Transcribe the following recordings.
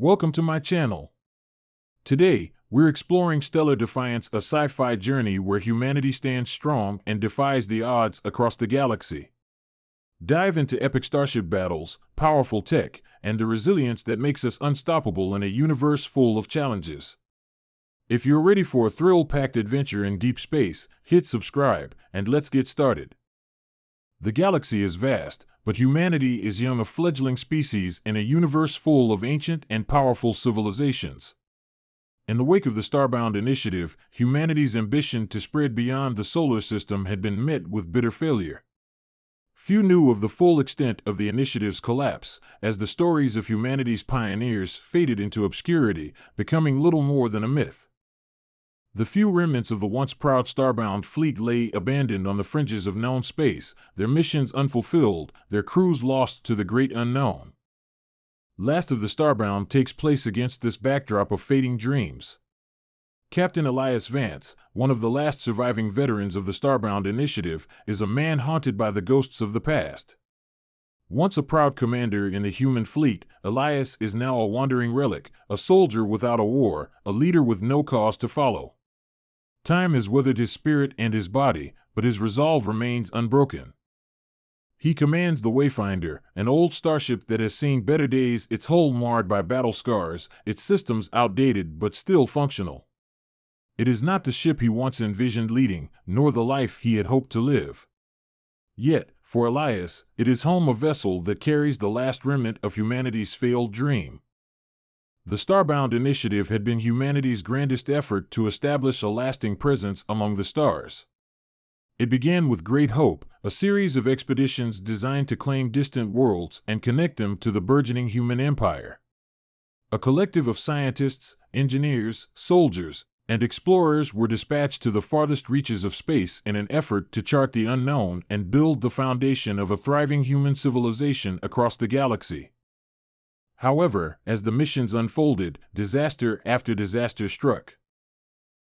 Welcome to my channel. Today, we're exploring Stellar Defiance, a sci-fi journey where humanity stands strong and defies the odds across the galaxy. Dive into epic starship battles, powerful tech, and the resilience that makes us unstoppable in a universe full of challenges. If you're ready for a thrill-packed adventure in deep space, hit subscribe, and let's get started. The galaxy is vast, but humanity is young, a fledgling species in a universe full of ancient and powerful civilizations. In the wake of the Starbound initiative, humanity's ambition to spread beyond the solar system had been met with bitter failure. Few knew of the full extent of the initiative's collapse, as the stories of humanity's pioneers faded into obscurity, becoming little more than a myth. The few remnants of the once proud Starbound fleet lay abandoned on the fringes of known space, their missions unfulfilled, their crews lost to the great unknown. Last of the Starbound takes place against this backdrop of fading dreams. Captain Elias Vance, one of the last surviving veterans of the Starbound initiative, is a man haunted by the ghosts of the past. Once a proud commander in the human fleet, Elias is now a wandering relic, a soldier without a war, a leader with no cause to follow. Time has withered his spirit and his body, but his resolve remains unbroken. He commands the Wayfinder, an old starship that has seen better days, its hull marred by battle scars, its systems outdated but still functional. It is not the ship he once envisioned leading, nor the life he had hoped to live. Yet, for Elias, it is home, a vessel that carries the last remnant of humanity's failed dream. The Starbound initiative had been humanity's grandest effort to establish a lasting presence among the stars. It began with great hope, a series of expeditions designed to claim distant worlds and connect them to the burgeoning human empire. A collective of scientists, engineers, soldiers, and explorers were dispatched to the farthest reaches of space in an effort to chart the unknown and build the foundation of a thriving human civilization across the galaxy. However, as the missions unfolded, disaster after disaster struck.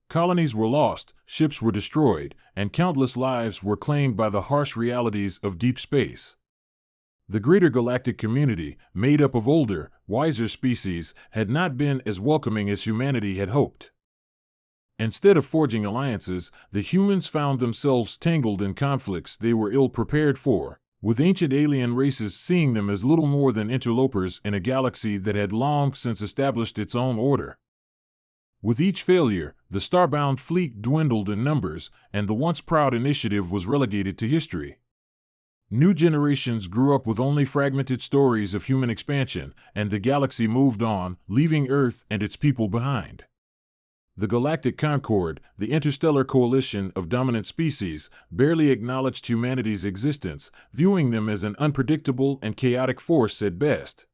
Colonies were lost, ships were destroyed, and countless lives were claimed by the harsh realities of deep space. The greater galactic community, made up of older, wiser species, had not been as welcoming as humanity had hoped. Instead of forging alliances, the humans found themselves tangled in conflicts they were ill prepared for, with ancient alien races seeing them as little more than interlopers in a galaxy that had long since established its own order. With each failure, the Starbound fleet dwindled in numbers, and the once proud initiative was relegated to history. New generations grew up with only fragmented stories of human expansion, and the galaxy moved on, leaving Earth and its people behind. The Galactic Concord, the interstellar coalition of dominant species, barely acknowledged humanity's existence, viewing them as an unpredictable and chaotic force at best.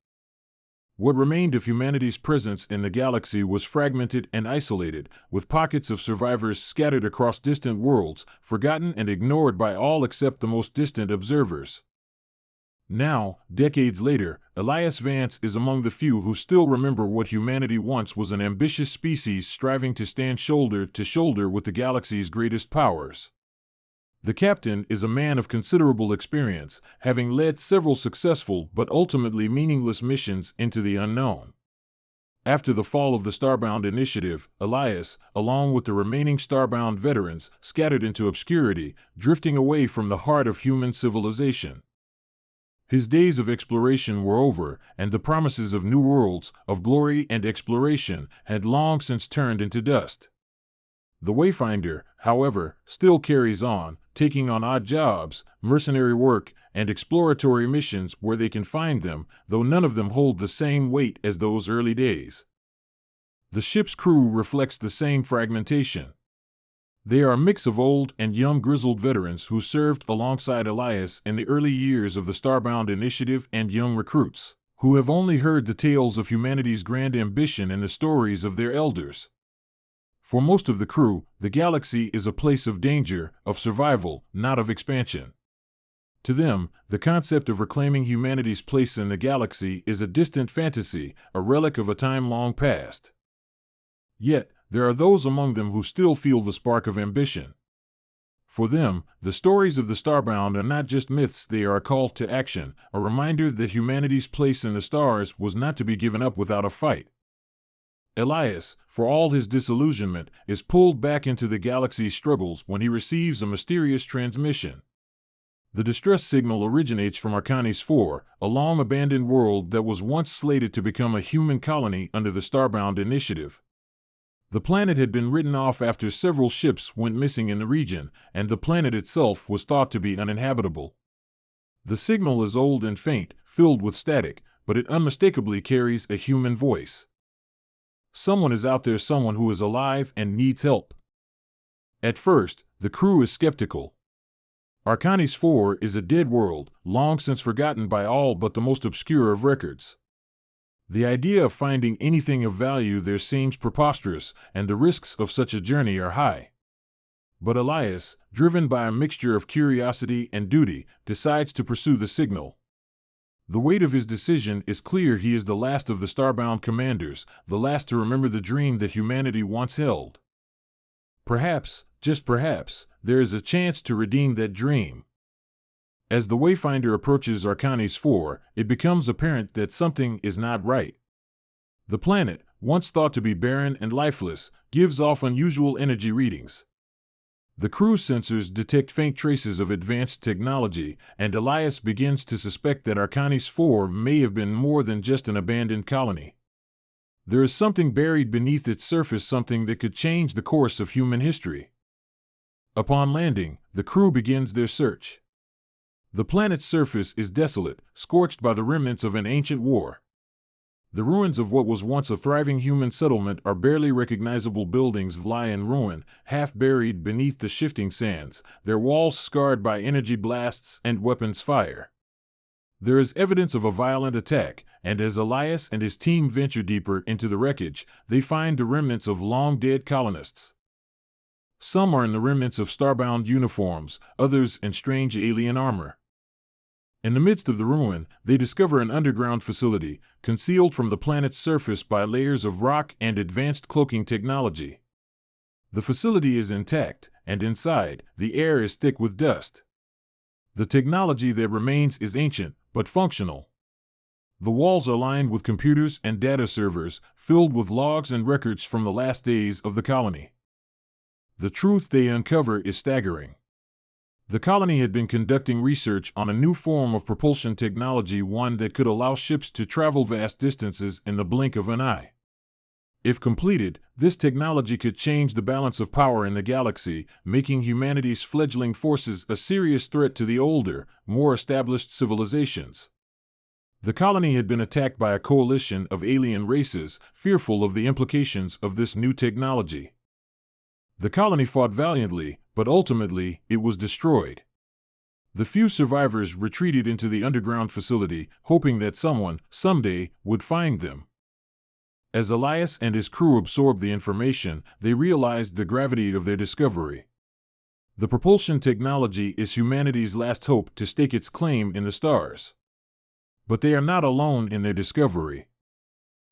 What remained of humanity's presence in the galaxy was fragmented and isolated, with pockets of survivors scattered across distant worlds, forgotten and ignored by all except the most distant observers. Now, decades later, Elias Vance is among the few who still remember what humanity once was, an ambitious species striving to stand shoulder to shoulder with the galaxy's greatest powers. The captain is a man of considerable experience, having led several successful but ultimately meaningless missions into the unknown. After the fall of the Starbound initiative, Elias, along with the remaining Starbound veterans, scattered into obscurity, drifting away from the heart of human civilization. His days of exploration were over, and the promises of new worlds, of glory and exploration, had long since turned into dust. The Wayfinder, however, still carries on, taking on odd jobs, mercenary work, and exploratory missions where they can find them, though none of them hold the same weight as those early days. The ship's crew reflects the same fragmentation. They are a mix of old and young grizzled veterans who served alongside Elias in the early years of the Starbound initiative, and young recruits, who have only heard the tales of humanity's grand ambition and the stories of their elders. For most of the crew, the galaxy is a place of danger, of survival, not of expansion. To them, the concept of reclaiming humanity's place in the galaxy is a distant fantasy, a relic of a time long past. Yet, there are those among them who still feel the spark of ambition. For them, the stories of the Starbound are not just myths, they are a call to action, a reminder that humanity's place in the stars was not to be given up without a fight. Elias, for all his disillusionment, is pulled back into the galaxy's struggles when he receives a mysterious transmission. The distress signal originates from Arcanis 4, a long-abandoned world that was once slated to become a human colony under the Starbound initiative. The planet had been written off after several ships went missing in the region, and the planet itself was thought to be uninhabitable. The signal is old and faint, filled with static, but it unmistakably carries a human voice. Someone is out there, someone who is alive and needs help. At first, the crew is skeptical. Arcanis 4 is a dead world, long since forgotten by all but the most obscure of records. The idea of finding anything of value there seems preposterous, and the risks of such a journey are high. But Elias, driven by a mixture of curiosity and duty, decides to pursue the signal. The weight of his decision is clear. He is the last of the Starbound commanders, the last to remember the dream that humanity once held. Perhaps, just perhaps, there is a chance to redeem that dream. As the Wayfinder approaches Arcanis 4, it becomes apparent that something is not right. The planet, once thought to be barren and lifeless, gives off unusual energy readings. The crew's sensors detect faint traces of advanced technology, and Elias begins to suspect that Arcanis 4 may have been more than just an abandoned colony. There is something buried beneath its surface, something that could change the course of human history. Upon landing, the crew begins their search. The planet's surface is desolate, scorched by the remnants of an ancient war. The ruins of what was once a thriving human settlement are barely recognizable buildings lie in ruin, half buried beneath the shifting sands, their walls scarred by energy blasts and weapons fire. There is evidence of a violent attack, and as Elias and his team venture deeper into the wreckage, they find the remnants of long-dead colonists. Some are in the remnants of Starbound uniforms, others in strange alien armor. In the midst of the ruin, they discover an underground facility, concealed from the planet's surface by layers of rock and advanced cloaking technology. The facility is intact, and inside, the air is thick with dust. The technology that remains is ancient, but functional. The walls are lined with computers and data servers, filled with logs and records from the last days of the colony. The truth they uncover is staggering. The colony had been conducting research on a new form of propulsion technology, one that could allow ships to travel vast distances in the blink of an eye. If completed, this technology could change the balance of power in the galaxy, making humanity's fledgling forces a serious threat to the older, more established civilizations. The colony had been attacked by a coalition of alien races, fearful of the implications of this new technology. The colony fought valiantly, but ultimately, it was destroyed. The few survivors retreated into the underground facility, hoping that someone, someday, would find them. As Elias and his crew absorbed the information, they realized the gravity of their discovery. The propulsion technology is humanity's last hope to stake its claim in the stars. But they are not alone in their discovery.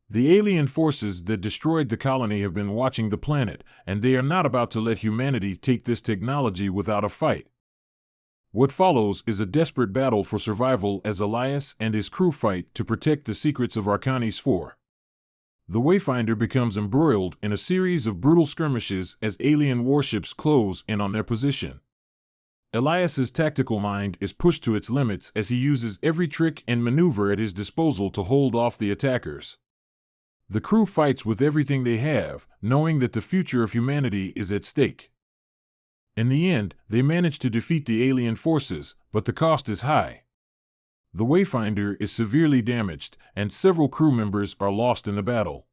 The alien forces that destroyed the colony have been watching the planet, and they are not about to let humanity take this technology without a fight. What follows is a desperate battle for survival as Elias and his crew fight to protect the secrets of Arcanis 4. The Wayfinder becomes embroiled in a series of brutal skirmishes as alien warships close in on their position. Elias's tactical mind is pushed to its limits as he uses every trick and maneuver at his disposal to hold off the attackers. The crew fights with everything they have, knowing that the future of humanity is at stake. In the end, they manage to defeat the alien forces, but the cost is high. The Wayfinder is severely damaged, and several crew members are lost in the battle.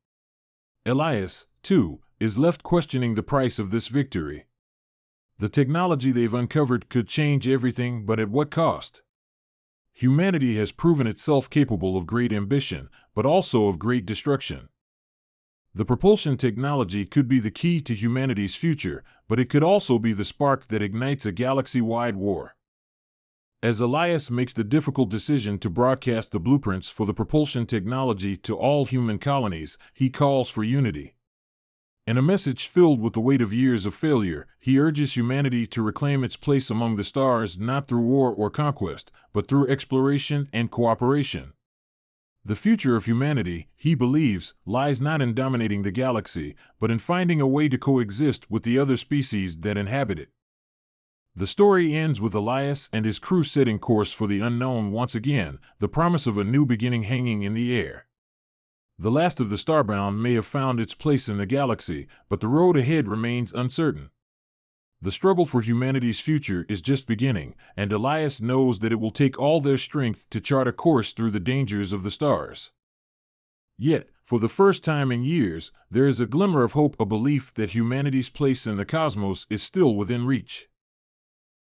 Elias, too, is left questioning the price of this victory. The technology they've uncovered could change everything, but at what cost? Humanity has proven itself capable of great ambition, but also of great destruction. The propulsion technology could be the key to humanity's future, but it could also be the spark that ignites a galaxy-wide war. As Elias makes the difficult decision to broadcast the blueprints for the propulsion technology to all human colonies, he calls for unity. In a message filled with the weight of years of failure, he urges humanity to reclaim its place among the stars not through war or conquest, but through exploration and cooperation. The future of humanity, he believes, lies not in dominating the galaxy, but in finding a way to coexist with the other species that inhabit it. The story ends with Elias and his crew setting course for the unknown once again, the promise of a new beginning hanging in the air. The last of the Starbound may have found its place in the galaxy, but the road ahead remains uncertain. The struggle for humanity's future is just beginning, and Elias knows that it will take all their strength to chart a course through the dangers of the stars. Yet, for the first time in years, there is a glimmer of hope, a belief that humanity's place in the cosmos is still within reach.